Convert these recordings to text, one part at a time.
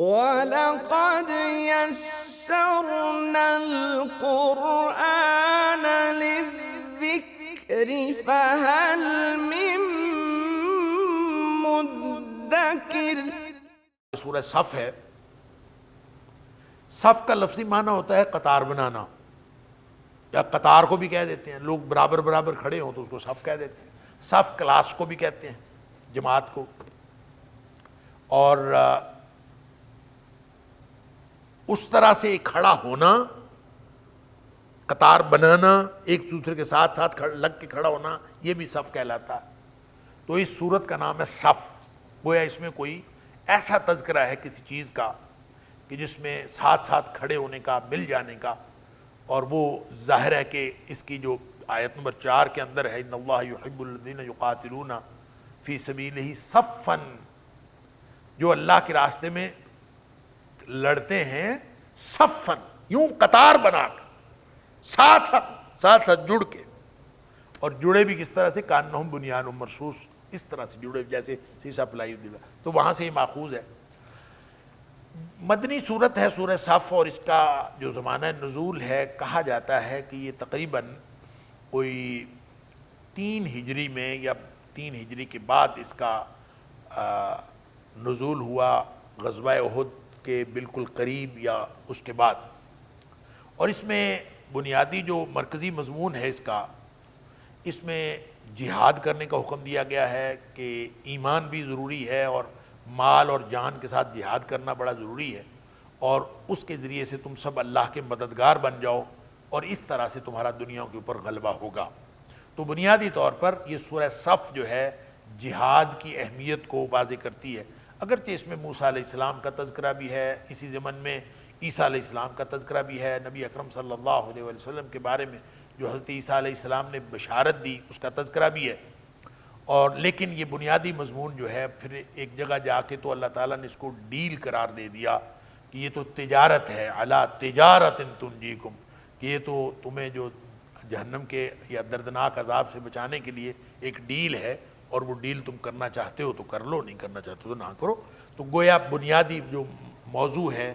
وَلَقَدْ يَسَّرْنَا الْقُرْآنَ لِلذِّكْرِ فَهَلْ مِن مُّدَّكِرٍ۔ سورہ صف ہے۔ صف کا لفظی معنی ہوتا ہے قطار بنانا، یا قطار کو بھی کہہ دیتے ہیں، لوگ برابر برابر کھڑے ہوں تو اس کو صف کہہ دیتے ہیں۔ صف کلاس کو بھی کہتے ہیں، جماعت کو۔ اور اس طرح سے کھڑا ہونا، قطار بنانا، ایک دوسرے کے ساتھ ساتھ لگ کے کھڑا ہونا، یہ بھی صف کہلاتا ہے۔ تو اس صورت کا نام ہے صف۔ گویا اس میں کوئی ایسا تذکرہ ہے کسی چیز کا کہ جس میں ساتھ ساتھ کھڑے ہونے کا، مل جانے کا، اور وہ ظاہر ہے کہ اس کی جو آیت نمبر 4 کے اندر ہے ان اللہ یحب الذین یقاتلون فی سبیلہ صفا، جو اللہ کے راستے میں لڑتے ہیں صفا، یوں قطار بنا کے، ساتھ ساتھ جڑ کے۔ اور جڑے بھی کس طرح سے؟ کانہم بنیان مرصوص، اس طرح سے جڑے جیسے سیسا پلائی ہوئی دیوار۔ تو وہاں سے یہ ماخوذ ہے۔ مدنی صورت ہے سورہ صف، اور اس کا جو زمانہ نزول ہے، کہا جاتا ہے کہ یہ تقریباً کوئی 3 ہجری میں یا 3 ہجری کے بعد اس کا نزول ہوا، غزوہ احد کے بالکل قریب یا اس کے بعد۔ اور اس میں بنیادی جو مرکزی مضمون ہے اس میں جہاد کرنے کا حکم دیا گیا ہے کہ ایمان بھی ضروری ہے، اور مال اور جان کے ساتھ جہاد کرنا بڑا ضروری ہے، اور اس کے ذریعے سے تم سب اللہ کے مددگار بن جاؤ، اور اس طرح سے تمہارا دنیا کے اوپر غلبہ ہوگا۔ تو بنیادی طور پر یہ سورہ صف جو ہے جہاد کی اہمیت کو واضح کرتی ہے، اگرچہ اس میں موسیٰ علیہ السلام کا تذکرہ بھی ہے، اسی ضمن میں عیسیٰ علیہ السلام کا تذکرہ بھی ہے، نبی اکرم صلی اللہ علیہ وسلم کے بارے میں جو حضرت عیسیٰ علیہ السلام نے بشارت دی اس کا تذکرہ بھی ہے۔ اور لیکن یہ بنیادی مضمون جو ہے پھر ایک جگہ جا کے تو اللہ تعالیٰ نے اس کو ڈیل قرار دے دیا کہ یہ تو تجارت ہے، علی تجارت تنجیکم، کہ یہ تو تمہیں جو جہنم کے یا دردناک عذاب سے بچانے کے لیے ایک ڈیل ہے، اور وہ ڈیل تم کرنا چاہتے ہو تو کر لو، نہیں کرنا چاہتے ہو تو نہ کرو۔ تو گویا بنیادی جو موضوع ہے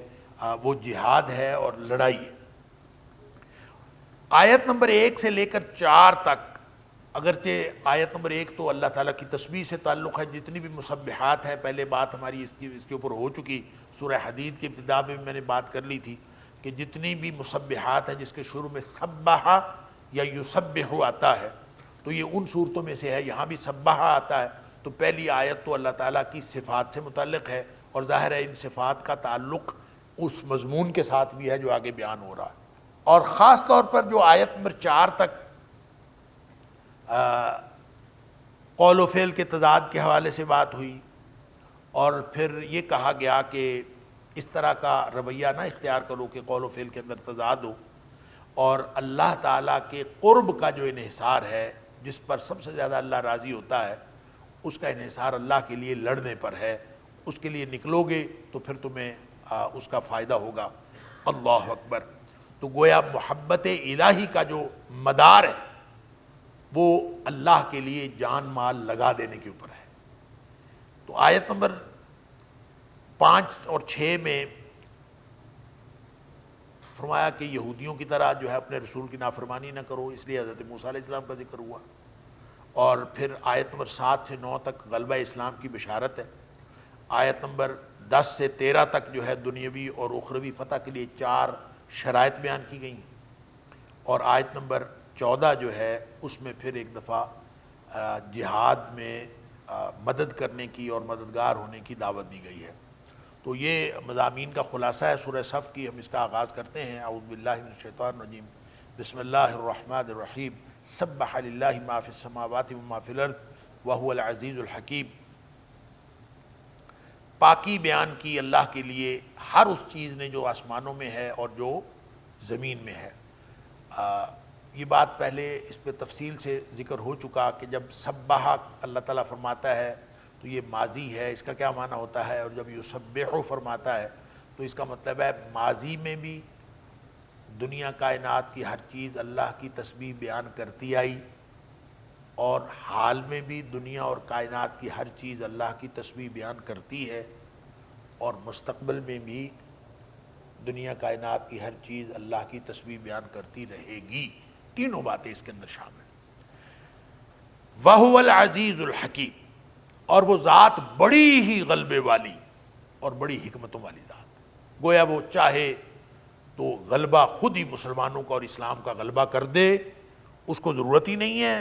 وہ جہاد ہے اور لڑائی ہے۔ آیت نمبر 1 سے لے کر 4 تک، اگرچہ آیت نمبر 1 تو اللہ تعالیٰ کی تسبیح سے تعلق ہے، جتنی بھی مسبحات ہیں، پہلے بات ہماری اس کے اوپر ہو چکی، سورہ حدید کی ابتدا میں نے بات کر لی تھی کہ جتنی بھی مسبحات ہیں جس کے شروع میں سبح یا یسبح آتا ہے، تو یہ ان صورتوں میں سے ہے۔ یہاں بھی سبح آتا ہے، تو پہلی آیت تو اللہ تعالیٰ کی صفات سے متعلق ہے، اور ظاہر ہے ان صفات کا تعلق اس مضمون کے ساتھ بھی ہے جو آگے بیان ہو رہا ہے۔ اور خاص طور پر جو آیت نمبر 4 تک قول و فعل کے تضاد کے حوالے سے بات ہوئی، اور پھر یہ کہا گیا کہ اس طرح کا رویہ نہ اختیار کرو کہ قول و فعل کے اندر تضاد ہو، اور اللہ تعالیٰ کے قرب کا جو انحصار ہے، جس پر سب سے زیادہ اللہ راضی ہوتا ہے، اس کا انحصار اللہ کے لیے لڑنے پر ہے۔ اس کے لیے نکلو گے تو پھر تمہیں اس کا فائدہ ہوگا۔ اللہ اکبر۔ تو گویا محبت الہی کا جو مدار ہے وہ اللہ کے لیے جان مال لگا دینے کے اوپر ہے۔ تو آیت نمبر 5 اور 6 میں فرمایا کہ یہودیوں کی طرح جو ہے اپنے رسول کی نافرمانی نہ کرو، اس لیے حضرت موسیٰ علیہ السلام کا ذکر ہوا۔ اور پھر آیت نمبر 7 سے 9 تک غلبہ اسلام کی بشارت ہے۔ آیت نمبر 10 سے 13 تک جو ہے دنیاوی اور اخروی فتح کے لیے 4 شرائط بیان کی گئی ہیں، اور آیت نمبر 14 جو ہے اس میں پھر ایک دفعہ جہاد میں مدد کرنے کی اور مددگار ہونے کی دعوت دی گئی ہے۔ تو یہ مضامین کا خلاصہ ہے سورہ صف کی۔ ہم اس کا آغاز کرتے ہیں۔ اعوذ باللہ من الشیطان الرجیم، بسم اللہ الرحمن الرحیم، سبح للہ ما فی السماوات و ما فی الارض وہو العزیز الحکیم۔ پاکی بیان کی اللہ کے لیے ہر اس چیز نے جو آسمانوں میں ہے اور جو زمین میں ہے۔ یہ بات پہلے اس پہ تفصیل سے ذکر ہو چکا کہ جب سبح اللہ تعالیٰ فرماتا ہے تو یہ ماضی ہے، اس کا کیا معنی ہوتا ہے، اور جب یسبح فرماتا ہے تو اس کا مطلب ہے ماضی میں بھی دنیا کائنات کی ہر چیز اللہ کی تسبیح بیان کرتی آئی، اور حال میں بھی دنیا اور کائنات کی ہر چیز اللہ کی تسبیح بیان کرتی ہے، اور مستقبل میں بھی دنیا کائنات کی ہر چیز اللہ کی تسبیح بیان کرتی رہے گی. تینوں باتیں اس کے اندر شامل. وَهُوَ الْعَزِيزُ الْحَكِيمُ، اور وہ ذات بڑی ہی غلبے والی اور بڑی حکمتوں والی ذات. گویا وہ چاہے تو غلبہ خود ہی مسلمانوں کا اور اسلام کا غلبہ کر دے، اس کو ضرورت ہی نہیں ہے.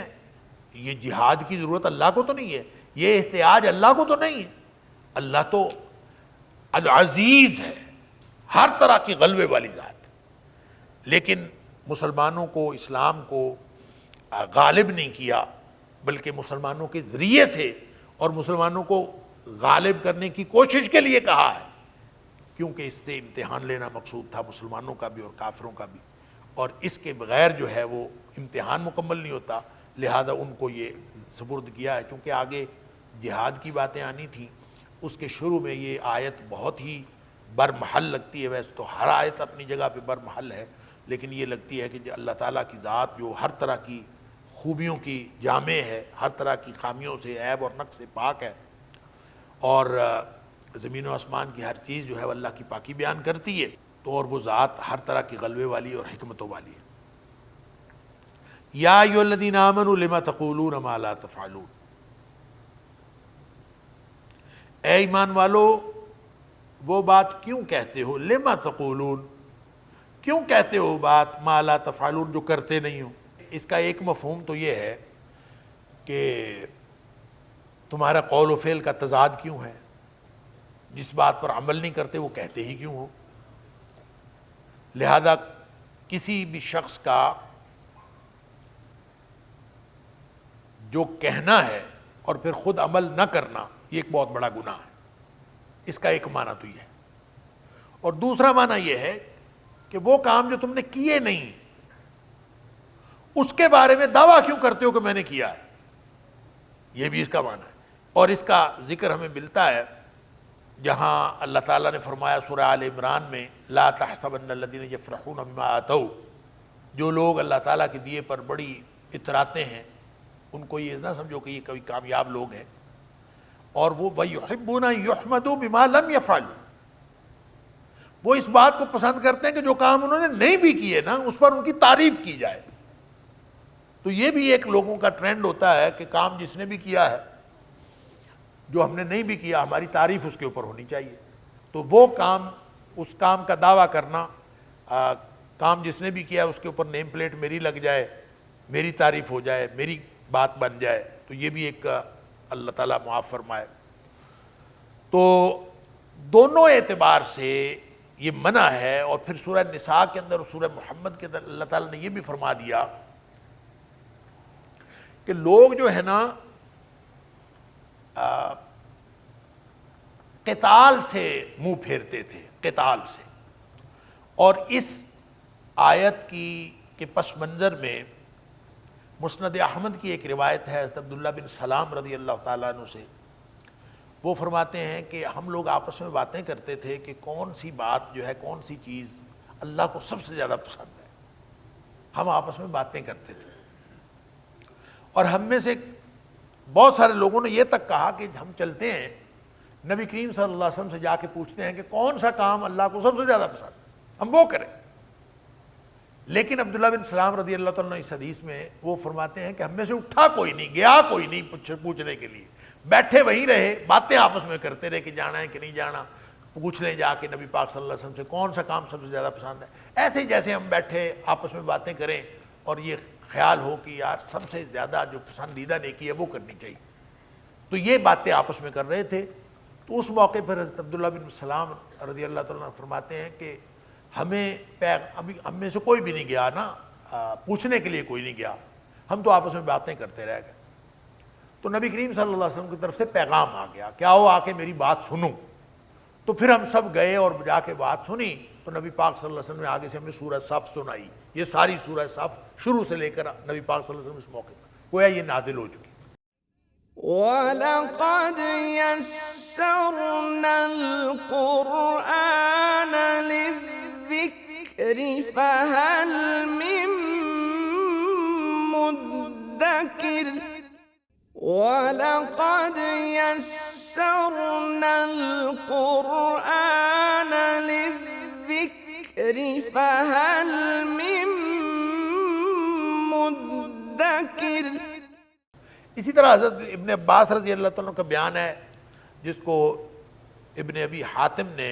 یہ جہاد کی ضرورت اللہ کو تو نہیں ہے، یہ احتیاج اللہ کو تو نہیں ہے. اللہ تو العزیز ہے، ہر طرح کی غلبے والی ذات. لیکن مسلمانوں کو، اسلام کو غالب نہیں کیا، بلکہ مسلمانوں کے ذریعے سے اور مسلمانوں کو غالب کرنے کی کوشش کے لیے کہا ہے، کیونکہ اس سے امتحان لینا مقصود تھا مسلمانوں کا بھی اور کافروں کا بھی، اور اس کے بغیر جو ہے وہ امتحان مکمل نہیں ہوتا. لہذا ان کو یہ سپرد کیا ہے. چونکہ آگے جہاد کی باتیں آنی تھیں، اس کے شروع میں یہ آیت بہت ہی برمحل لگتی ہے. ویسے تو ہر آیت اپنی جگہ پہ برمحل ہے، لیکن یہ لگتی ہے کہ اللہ تعالیٰ کی ذات جو ہر طرح کی خوبیوں کی جامع ہے، ہر طرح کی خامیوں سے، عیب اور نقص سے پاک ہے، اور زمین و آسمان کی ہر چیز جو ہے وہ اللہ کی پاکی بیان کرتی ہے. تو اور وہ ذات ہر طرح کی غلبے والی اور حکمتوں والی ہے. یا ایھا الذین آمنوا لم تقولون ما لا تفعلون، اے ایمان والو وہ بات کیوں کہتے ہو، لم تقولون کیوں کہتے ہو بات، ما لا تفعلون جو کرتے نہیں ہو. اس کا ایک مفہوم تو یہ ہے کہ تمہارا قول و فعل کا تضاد کیوں ہے، جس بات پر عمل نہیں کرتے وہ کہتے ہی کیوں ہو. لہذا کسی بھی شخص کا جو کہنا ہے اور پھر خود عمل نہ کرنا، یہ ایک بہت بڑا گناہ ہے. اس کا ایک معنی تو یہ ہے. اور دوسرا معنی یہ ہے کہ وہ کام جو تم نے کیے نہیں، اس کے بارے میں دعویٰ کیوں کرتے ہو کہ میں نے کیا ہے، یہ بھی اس کا معنی ہے. اور اس کا ذکر ہمیں ملتا ہے جہاں اللہ تعالیٰ نے فرمایا سورہ آل عمران میں، لا تحسبن الذین یفرحون بما آتوا، جو لوگ اللہ تعالیٰ کے دیے پر بڑی اتراتے ہیں ان کو یہ نہ سمجھو کہ یہ کبھی کامیاب لوگ ہیں. اور وہ وَيُحِبُّونَ يُحْمَدُوا بِمَا لَمْ يَفْعَلُوا، وہ اس بات کو پسند کرتے ہیں کہ جو کام انہوں نے نہیں بھی کیے نا اس پر ان کی تعریف کی جائے. تو یہ بھی ایک لوگوں کا ٹرینڈ ہوتا ہے کہ کام جس نے بھی کیا ہے، جو ہم نے نہیں بھی کیا، ہماری تعریف اس کے اوپر ہونی چاہیے. تو وہ کام، اس کام کا دعویٰ کرنا، کام جس نے بھی کیا اس کے اوپر نیم پلیٹ میری لگ جائے، میری تعریف ہو جائے، میری بات بن جائے، تو یہ بھی ایک اللہ تعالیٰ معاف فرمائے. تو دونوں اعتبار سے یہ منع ہے. اور پھر سورہ نساء کے اندر اور سورہ محمد کے اندر اللہ تعالیٰ نے یہ بھی فرما دیا کہ لوگ جو ہے نا قتال سے منہ پھیرتے تھے، قتال سے. اور اس آیت کی کے پس منظر میں مسند احمد کی ایک روایت ہے حضرت عبداللہ بن سلام رضی اللہ تعالیٰ عنہ سے. وہ فرماتے ہیں کہ ہم لوگ آپس میں باتیں کرتے تھے کہ کون سی بات جو ہے، کون سی چیز اللہ کو سب سے زیادہ پسند ہے. ہم آپس میں باتیں کرتے تھے، اور ہم میں سے بہت سارے لوگوں نے یہ تک کہا کہ ہم چلتے ہیں نبی کریم صلی اللہ علیہ وسلم سے جا کے پوچھتے ہیں کہ کون سا کام اللہ کو سب سے زیادہ پسند ہے، ہم وہ کریں. لیکن عبداللہ بن سلام رضی اللہ تعالیٰ عنہ اس حدیث میں وہ فرماتے ہیں کہ ہم میں سے اٹھا کوئی نہیں، گیا کوئی نہیں پوچھنے کے لیے، بیٹھے وہیں رہے، باتیں آپس میں کرتے رہے کہ جانا ہے کہ نہیں جانا. پوچھ لیں جا کے نبی پاک صلی اللہ علیہ وسلم سے کون سا کام سب سے زیادہ پسند ہے. ایسے ہی جیسے ہم بیٹھے آپس میں باتیں کریں اور یہ خیال ہو کہ یار سب سے زیادہ جو پسندیدہ نیکی ہے وہ کرنی چاہیے. تو یہ باتیں آپس میں کر رہے تھے. تو اس موقع پر حضرت عبداللہ بن سلام رضی اللہ تعالیٰ عنہ فرماتے ہیں کہ ابھی ہم میں سے کوئی بھی نہیں گیا نا، پوچھنے کے لیے کوئی نہیں گیا، ہم تو آپس میں باتیں کرتے رہ گئے. تو نبی کریم صلی اللہ علیہ وسلم کی طرف سے پیغام آ گیا کہ آؤ آ کے میری بات سنو. تو پھر ہم سب گئے اور جا کے بات سنی. تو نبی پاک صلی اللہ علیہ وسلم نے آگے سے ہمیں سورہ صف سنائی. یہ ساری سورہ صف شروع سے لے کر نبی پاک صلی اللہ علیہ وسلم اس موقع پر گویا یہ نازل ہو چکی. وَلَقَدْ يَسَّرْنَا الْقُرْآنَ لِلذِّكْرِ فَهَلْ مِن مُّدَّكِرٍ وَلَقَدْ يَسَّرْنَا يسرنا القرآن للذكر فهل من مدكر۔ اسی طرح حضرت ابن عباس رضی اللہ تعالیٰ کا بیان ہے جس کو ابن ابی حاتم نے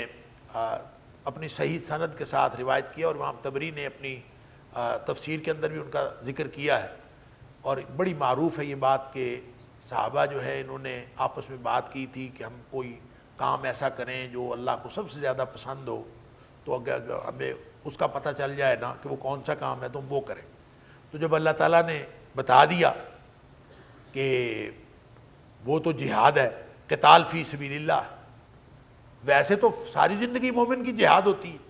اپنی صحیح سند کے ساتھ روایت کیا، اور امام طبری نے اپنی تفسیر کے اندر بھی ان کا ذکر کیا ہے، اور بڑی معروف ہے یہ بات کہ صحابہ جو ہے انہوں نے آپس میں بات کی تھی کہ ہم کوئی کام ایسا کریں جو اللہ کو سب سے زیادہ پسند ہو، تو اگر ہمیں اس کا پتہ چل جائے نا کہ وہ کون سا کام ہے تو ہم وہ کریں۔ تو جب اللہ تعالیٰ نے بتا دیا کہ وہ تو جہاد ہے، قتال فی سبیل اللہ، ویسے تو ساری زندگی مومن کی جہاد ہوتی ہے،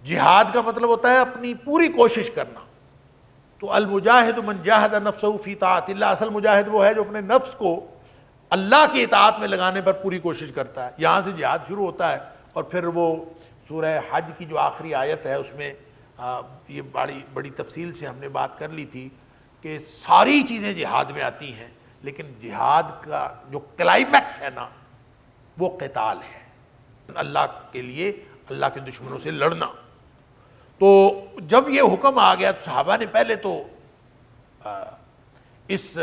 جہاد کا مطلب ہوتا ہے اپنی پوری کوشش کرنا، تو المجاہد من جاہد نفسہ فی طاعت اللہ، اصل مجاہد وہ ہے جو اپنے نفس کو اللہ کی اطاعت میں لگانے پر پوری کوشش کرتا ہے۔ یہاں سے جہاد شروع ہوتا ہے، اور پھر وہ سورہ حج کی جو آخری آیت ہے اس میں یہ بڑی تفصیل سے ہم نے بات کر لی تھی کہ ساری چیزیں جہاد میں آتی ہیں، لیکن جہاد کا جو کلائمیکس ہے نا وہ قتال ہے، اللہ کے لیے اللہ کے دشمنوں سے لڑنا۔ تو جب یہ حکم آ گیا تو صحابہ نے پہلے تو اس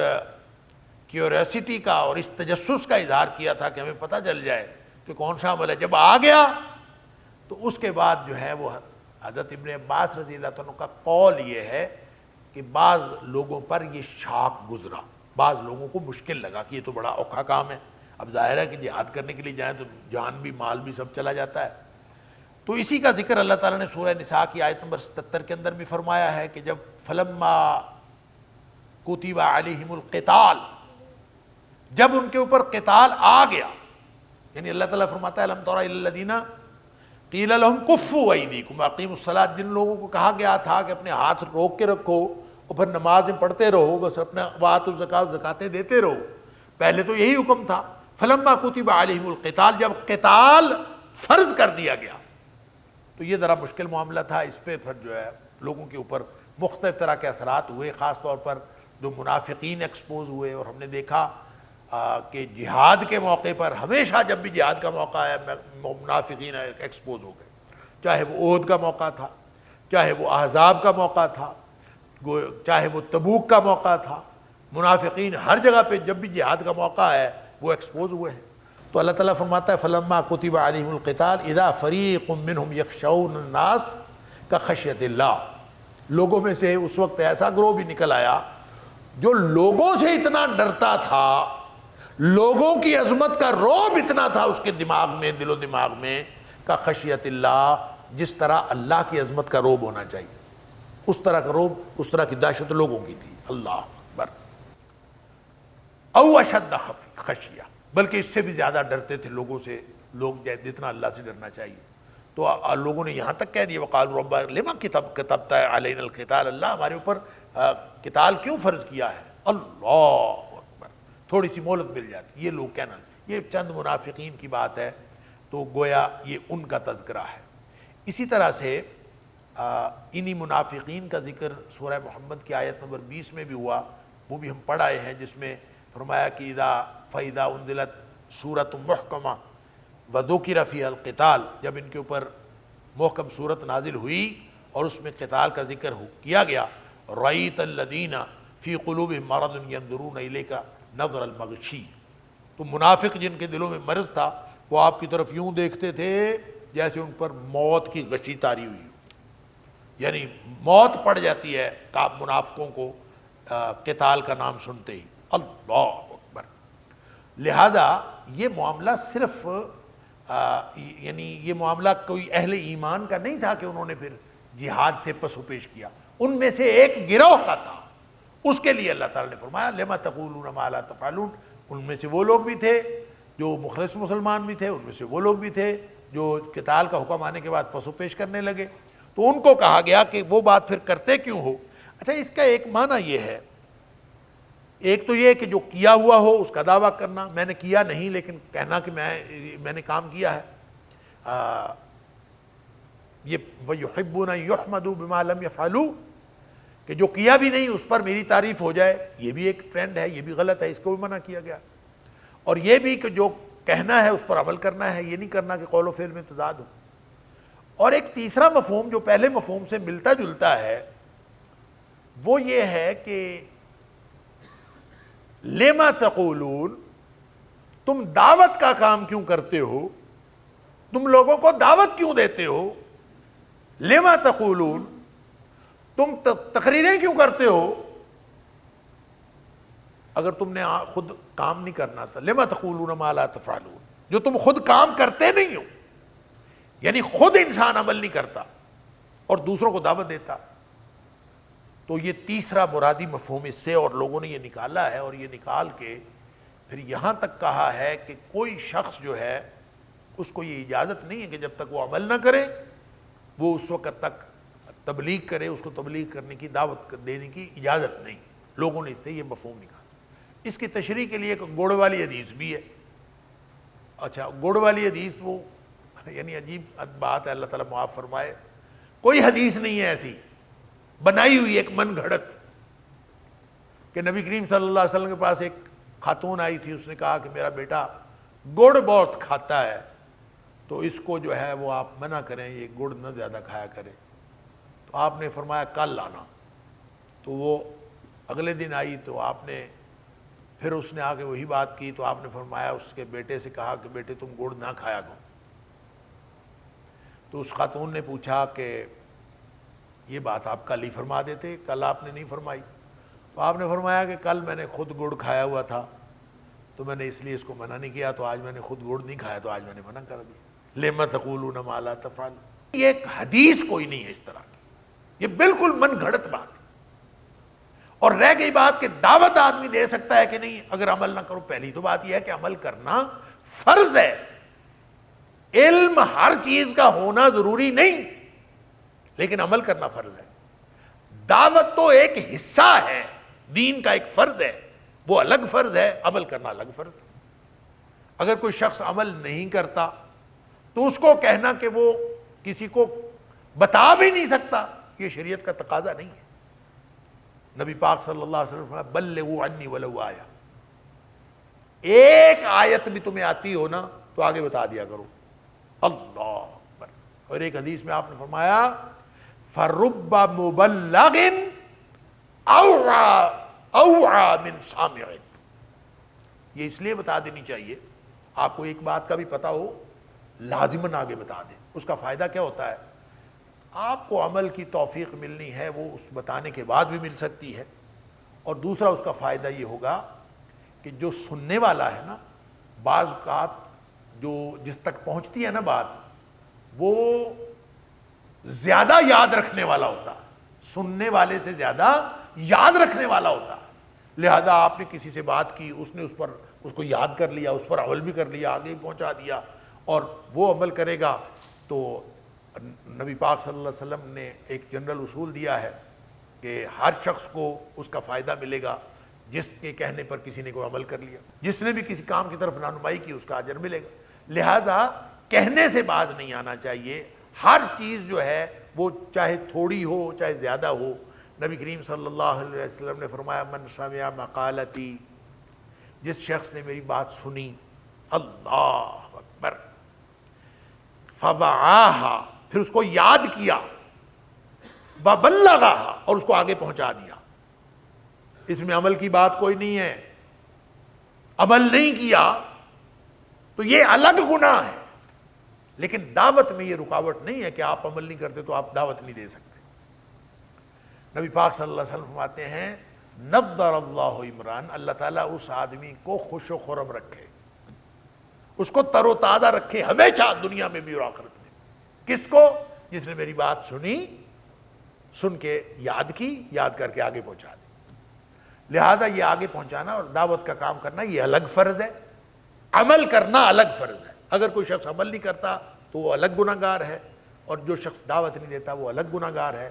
کیوریوسٹی کا اور اس تجسس کا اظہار کیا تھا کہ ہمیں پتہ چل جائے کہ کون سا عمل ہے۔ جب آ گیا تو اس کے بعد جو ہے وہ حضرت ابن عباس رضی اللہ عنہ کا قول یہ ہے کہ بعض لوگوں پر یہ شاق گزرا، بعض لوگوں کو مشکل لگا کہ یہ تو بڑا اوکھا کام ہے، اب ظاہر ہے کہ جہاد کرنے کے لیے جائیں تو جان بھی مال بھی سب چلا جاتا ہے۔ تو اسی کا ذکر اللہ تعالیٰ نے سورہ نساء کی آیت نمبر 77 کے اندر بھی فرمایا ہے کہ جب فلما کتب علیہم القتال، جب ان کے اوپر قتال آ گیا، یعنی اللہ تعالیٰ فرماتا ہے الم تر الی الذین قیل لہم کفوا ایدیکم واقیموا الصلاۃ، جن لوگوں کو کہا گیا تھا کہ اپنے ہاتھ روک کے رکھو اور پھر نمازیں پڑھتے رہو، بس اپنا وآتوا الزکاۃ، زکاتیں دیتے رہو، پہلے تو یہی حکم تھا۔ فلما کتب علیہم القتال، جب قتال فرض کر دیا گیا تو یہ ذرا مشکل معاملہ تھا، اس پہ پھر جو ہے لوگوں کے اوپر مختلف طرح کے اثرات ہوئے، خاص طور پر جو منافقین ایکسپوز ہوئے، اور ہم نے دیکھا کہ جہاد کے موقع پر ہمیشہ جب بھی جہاد کا موقع آیا منافقین ایکسپوز ہو گئے، چاہے وہ احد کا موقع تھا، چاہے وہ احزاب کا موقع تھا، چاہے وہ تبوک کا موقع تھا، منافقین ہر جگہ پہ جب بھی جہاد کا موقع ہے وہ ایکسپوز ہوئے ہیں۔ تو اللہ تعالیٰ فرماتا ہے فلما کتب علیہم القتال اذا فریق منہم یخشون الناس کخشیۃ اللہ، لوگوں میں سے اس وقت ایسا گروہ بھی نکل آیا جو لوگوں سے اتنا ڈرتا تھا، لوگوں کی عظمت کا رعب اتنا تھا اس کے دماغ میں، دل و دماغ میں، کخشیۃ اللہ، جس طرح اللہ کی عظمت کا رعب ہونا چاہیے، اس طرح کا رعب، اس طرح کی دہشت لوگوں کی تھی۔ اللہ اکبر۔ او اشد خشیہ، بلکہ اس سے بھی زیادہ ڈرتے تھے لوگوں سے، لوگ جتنا اللہ سے ڈرنا چاہیے۔ تو لوگوں نے یہاں تک کہہ دیا وقالوا ربنا لما کتبت علینا القتال، اللہ ہمارے اوپر قتال کیوں فرض کیا ہے؟ اللہ اکبر، تھوڑی سی مہلت مل جاتی، یہ لوگ کہنا، یہ چند منافقین کی بات ہے، تو گویا یہ ان کا تذکرہ ہے۔ اسی طرح سے انہی منافقین کا ذکر سورہ محمد کی آیت نمبر 20 میں بھی ہوا، وہ بھی ہم پڑھ آئے ہیں، جس میں فرمایا کہ فَإِذَا أُنزِلَتْ سُورَةٌ مُحْكَمَةٌ وَذُكِرَ فِيهَا الْقِتَالُ، جب ان کے اوپر محکم صورت نازل ہوئی اور اس میں قتال کا ذکر کیا گیا، رَأَيْتَ الَّذِينَ فِي قُلُوبِهِم مَرَضٌ يَنظُرُونَ إِلَيْكَ نَظْرَ الْمَغْشِيِّ، تو منافق جن کے دلوں میں مرض تھا وہ آپ کی طرف یوں دیکھتے تھے جیسے ان پر موت کی غشی طاری ہوئی، یعنی موت پڑ جاتی ہے منافقوں کو قتال کا نام سنتے ہی۔ اللہ اکبر۔ لہذا یہ معاملہ صرف یعنی یہ معاملہ کوئی اہل ایمان کا نہیں تھا کہ انہوں نے پھر جہاد سے پس و پیش کیا، ان میں سے ایک گروہ کا تھا، اس کے لیے اللہ تعالیٰ نے فرمایا لما تقولون ما لا تفعلون، ان میں سے وہ لوگ بھی تھے جو مخلص مسلمان بھی تھے، ان میں سے وہ لوگ بھی تھے جو قتال کا حکم آنے کے بعد پس و پیش کرنے لگے، تو ان کو کہا گیا کہ وہ بات پھر کرتے کیوں ہو۔ اچھا، اس کا ایک معنی یہ ہے، ایک تو یہ کہ جو کیا ہوا ہو اس کا دعویٰ کرنا، میں نے کیا نہیں لیکن کہنا کہ میں نے کام کیا ہے، یہ وَيُحِبُّونَ يُحْمَدُوا بِمَا لَمْ يَفْعَلُوا، کہ جو کیا بھی نہیں اس پر میری تعریف ہو جائے، یہ بھی ایک ٹرینڈ ہے، یہ بھی غلط ہے، اس کو بھی منع کیا گیا۔ اور یہ بھی کہ جو کہنا ہے اس پر عمل کرنا ہے، یہ نہیں کرنا کہ قول و فعل میں تضاد ہو۔ اور ایک تیسرا مفہوم جو پہلے مفہوم سے ملتا جلتا ہے وہ یہ ہے کہ لما تقولون، تم دعوت کا کام کیوں کرتے ہو، تم لوگوں کو دعوت کیوں دیتے ہو، لما تقولون، تم تقریریں کیوں کرتے ہو اگر تم نے خود کام نہیں کرنا تھا، لما تقولون ما لا تفعلون، جو تم خود کام کرتے نہیں ہو، یعنی خود انسان عمل نہیں کرتا اور دوسروں کو دعوت دیتا۔ تو یہ تیسرا مرادی مفہوم اس سے، اور لوگوں نے یہ نکالا ہے، اور یہ نکال کے پھر یہاں تک کہا ہے کہ کوئی شخص جو ہے اس کو یہ اجازت نہیں ہے کہ جب تک وہ عمل نہ کرے وہ اس وقت تک تبلیغ کرے، اس کو تبلیغ کرنے کی دعوت دینے کی اجازت نہیں۔ لوگوں نے اس سے یہ مفہوم نکالا۔ اس کی تشریح کے لیے ایک گڑ والی حدیث بھی ہے۔ اچھا، گڑ والی حدیث وہ یعنی عجیب بات ہے، اللہ تعالیٰ معاف فرمائے، کوئی حدیث نہیں ہے ایسی، بنائی ہوئی ایک من گھڑت، کہ نبی کریم صلی اللہ علیہ وسلم کے پاس ایک خاتون آئی تھی، اس نے کہا کہ میرا بیٹا گڑ بہت کھاتا ہے تو اس کو جو ہے وہ آپ منع کریں، یہ گڑ نہ زیادہ کھایا کرے۔ تو آپ نے فرمایا کل آنا۔ تو وہ اگلے دن آئی تو آپ نے پھر اس نے آ کے وہی بات کی، تو آپ نے فرمایا اس کے بیٹے سے کہا کہ بیٹے تم گڑ نہ کھایا کرو۔ تو اس خاتون نے پوچھا کہ یہ بات آپ کل ہی فرما دیتے، کل آپ نے نہیں فرمائی۔ تو آپ نے فرمایا کہ کل میں نے خود گڑ کھایا ہوا تھا تو میں نے اس لیے اس کو منع نہیں کیا، تو آج میں نے خود گڑ نہیں کھایا تو آج میں نے منع کر دیا۔ لما تقولون ما لا تفعلون، یہ ایک حدیث کوئی نہیں ہے اس طرح کی، یہ بالکل من گھڑت بات ہے۔ اور رہ گئی بات کہ دعوت آدمی دے سکتا ہے کہ نہیں اگر عمل نہ کرو، پہلی تو بات یہ ہے کہ عمل کرنا فرض ہے، علم ہر چیز کا ہونا ضروری نہیں، لیکن عمل کرنا فرض ہے۔ دعوت تو ایک حصہ ہے، دین کا ایک فرض ہے، وہ الگ فرض ہے، عمل کرنا الگ فرض ہے۔ اگر کوئی شخص عمل نہیں کرتا تو اس کو کہنا کہ وہ کسی کو بتا بھی نہیں سکتا، یہ شریعت کا تقاضا نہیں ہے۔ نبی پاک صلی اللہ علیہ وسلم فرمایا بلغوا عنی ولو آیا، ایک آیت بھی تمہیں آتی ہو نا تو آگے بتا دیا کرو۔ اللہ اکبر۔ اور ایک حدیث میں آپ نے فرمایا فرب مبلغ اوعى من سامع، یہ اس لیے بتا دینی چاہیے، آپ کو ایک بات کا بھی پتہ ہو لازماً آگے بتا دیں۔ اس کا فائدہ کیا ہوتا ہے؟ آپ کو عمل کی توفیق ملنی ہے، وہ اس بتانے کے بعد بھی مل سکتی ہے، اور دوسرا اس کا فائدہ یہ ہوگا کہ جو سننے والا ہے نا، بعض اوقات جو جس تک پہنچتی ہے نا بات، وہ زیادہ یاد رکھنے والا ہوتا ہے، سننے والے سے زیادہ یاد رکھنے والا ہوتا ہے۔ لہذا آپ نے کسی سے بات کی، اس نے اس کو یاد کر لیا، اس پر عمل بھی کر لیا، آگے پہنچا دیا، اور وہ عمل کرے گا۔ تو نبی پاک صلی اللہ علیہ وسلم نے ایک جنرل اصول دیا ہے کہ ہر شخص کو اس کا فائدہ ملے گا جس کے کہنے پر کسی نے کوئی عمل کر لیا، جس نے بھی کسی کام کی طرف رہنمائی کی اس کا اجر ملے گا۔ لہٰذا کہنے سے باز نہیں آنا چاہیے، ہر چیز جو ہے وہ چاہے تھوڑی ہو چاہے زیادہ ہو۔ نبی کریم صلی اللہ علیہ وسلم نے فرمایا من سمع مقالتی، جس شخص نے میری بات سنی، اللہ اکبر، فوعاها، پھر اس کو یاد کیا، وبلغها، اور اس کو آگے پہنچا دیا۔ اس میں عمل کی بات کوئی نہیں ہے، عمل نہیں کیا تو یہ الگ گناہ ہے، لیکن دعوت میں یہ رکاوٹ نہیں ہے کہ آپ عمل نہیں کرتے تو آپ دعوت نہیں دے سکتے۔ نبی پاک صلی اللہ علیہ وسلم فرماتے ہیں نضر اللہ عمران، اللہ تعالیٰ اس آدمی کو خوش و خرم رکھے، اس کو تر و تازہ رکھے ہمیشہ دنیا میں بھی اور آخرت میں۔ کس کو؟ جس نے میری بات سنی، سن کے یاد کی، یاد کر کے آگے پہنچا دی۔ لہذا یہ آگے پہنچانا اور دعوت کا کام کرنا یہ الگ فرض ہے، عمل کرنا الگ فرض ہے۔ اگر کوئی شخص عمل نہیں کرتا تو وہ الگ گناہ گار ہے، اور جو شخص دعوت نہیں دیتا وہ الگ گناہ گار ہے۔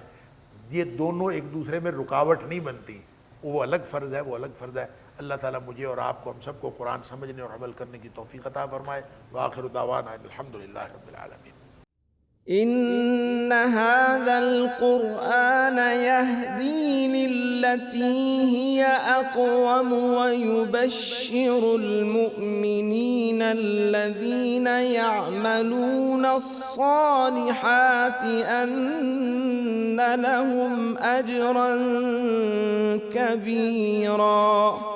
یہ دونوں ایک دوسرے میں رکاوٹ نہیں بنتی، وہ الگ فرض ہے، وہ الگ فرض ہے۔ اللہ تعالیٰ مجھے اور آپ کو، ہم سب کو قرآن سمجھنے اور عمل کرنے کی توفیق عطا فرمائے۔ وآخر دعوانا الحمدللہ رب العالمین۔ إن هذا القرآن يهدي للتي هي أقوم ويبشر المؤمنين الذين يعملون الصالحات أن لهم أجرا كبيرا